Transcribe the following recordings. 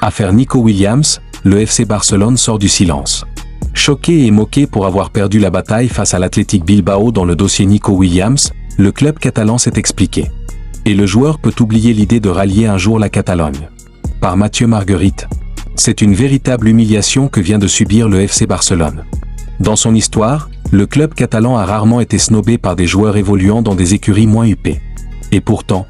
Affaire Nico Williams, le FC Barcelone sort du silence. Choqué et moqué pour avoir perdu la bataille face à l'Athletic Bilbao dans le dossier Nico Williams, le club catalan s'est expliqué. Et le joueur peut oublier l'idée de rallier un jour la Catalogne. Par Mathieu Marguerite. C'est une véritable humiliation que vient de subir le FC Barcelone. Dans son histoire, le club catalan a rarement été snobé par des joueurs évoluant dans des écuries moins huppées. Et pourtant,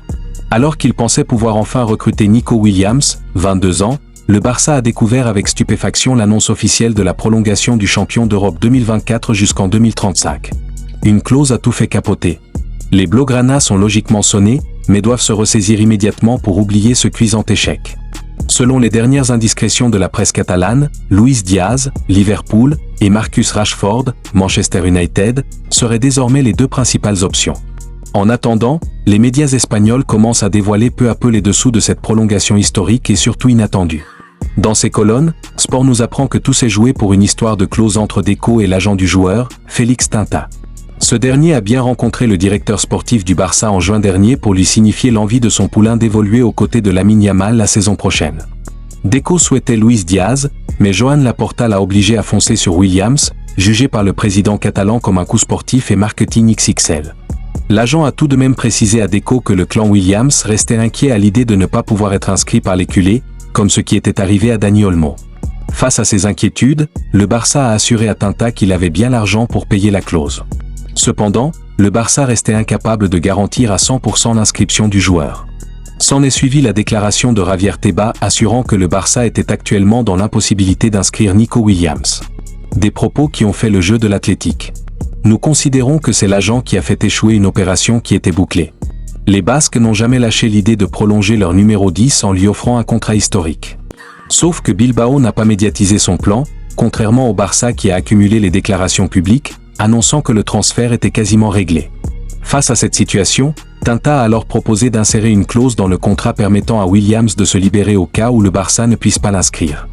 alors qu'il pensait pouvoir enfin recruter Nico Williams, 22 ans, le Barça a découvert avec stupéfaction l'annonce officielle de la prolongation du champion d'Europe 2024 jusqu'en 2035. Une clause a tout fait capoter. Les Blaugrana sont logiquement sonnés, mais doivent se ressaisir immédiatement pour oublier ce cuisant échec. Selon les dernières indiscrétions de la presse catalane, Luis Diaz, Liverpool, et Marcus Rashford, Manchester United, seraient désormais les deux principales options. En attendant, les médias espagnols commencent à dévoiler peu à peu les dessous de cette prolongation historique et surtout inattendue. Dans ces colonnes, Sport nous apprend que tout s'est joué pour une histoire de clause entre Deco et l'agent du joueur, Félix Tinta. Ce dernier a bien rencontré le directeur sportif du Barça en juin dernier pour lui signifier l'envie de son poulain d'évoluer aux côtés de Lamine Yamal la saison prochaine. Deco souhaitait Luis Diaz, mais Joan Laporta l'a obligé à foncer sur Williams, jugé par le président catalan comme un coup sportif et marketing XXL. L'agent a tout de même précisé à Deco que le clan Williams restait inquiet à l'idée de ne pas pouvoir être inscrit par les culés, comme ce qui était arrivé à Dani Olmo. Face à ces inquiétudes, le Barça a assuré à Tinta qu'il avait bien l'argent pour payer la clause. Cependant, le Barça restait incapable de garantir à 100% l'inscription du joueur. S'en est suivi la déclaration de Javier Tebas assurant que le Barça était actuellement dans l'impossibilité d'inscrire Nico Williams. Des propos qui ont fait le jeu de l'Athletic. Nous considérons que c'est l'agent qui a fait échouer une opération qui était bouclée. Les Basques n'ont jamais lâché l'idée de prolonger leur numéro 10 en lui offrant un contrat historique. Sauf que Bilbao n'a pas médiatisé son plan, contrairement au Barça qui a accumulé les déclarations publiques, annonçant que le transfert était quasiment réglé. Face à cette situation, Tinta a alors proposé d'insérer une clause dans le contrat permettant à Williams de se libérer au cas où le Barça ne puisse pas l'inscrire.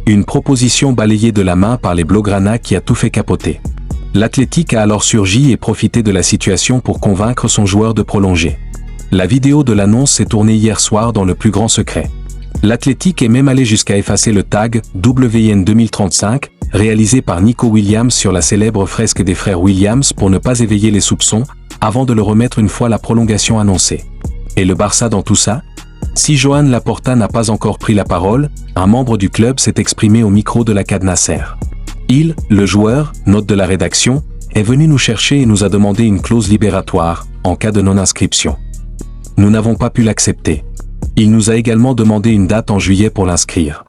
Une proposition balayée de la main par les Blaugrana qui a tout fait capoter. L'Athletic a alors surgi et profité de la situation pour convaincre son joueur de prolonger. La vidéo de l'annonce s'est tournée hier soir dans le plus grand secret. L'Athletic est même allé jusqu'à effacer le tag WN 2035, réalisé par Nico Williams sur la célèbre fresque des frères Williams pour ne pas éveiller les soupçons, avant de le remettre une fois la prolongation annoncée. Et le Barça dans tout ça? Si Joan Laporta n'a pas encore pris la parole, un membre du club s'est exprimé au micro de la CAD Nasser. Il, le joueur, note de la rédaction, est venu nous chercher et nous a demandé une clause libératoire, en cas de non-inscription. Nous n'avons pas pu l'accepter. Il nous a également demandé une date en juillet pour l'inscrire.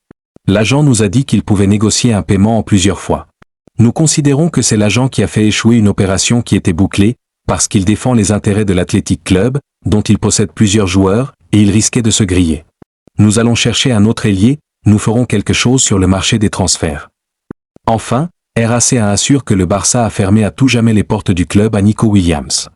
L'agent nous a dit qu'il pouvait négocier un paiement en plusieurs fois. Nous considérons que c'est l'agent qui a fait échouer une opération qui était bouclée, parce qu'il défend les intérêts de l'Athletic Club, dont il possède plusieurs joueurs, et il risquait de se griller. Nous allons chercher un autre ailier, nous ferons quelque chose sur le marché des transferts. Enfin, RAC assure que le Barça a fermé à tout jamais les portes du club à Nico Williams.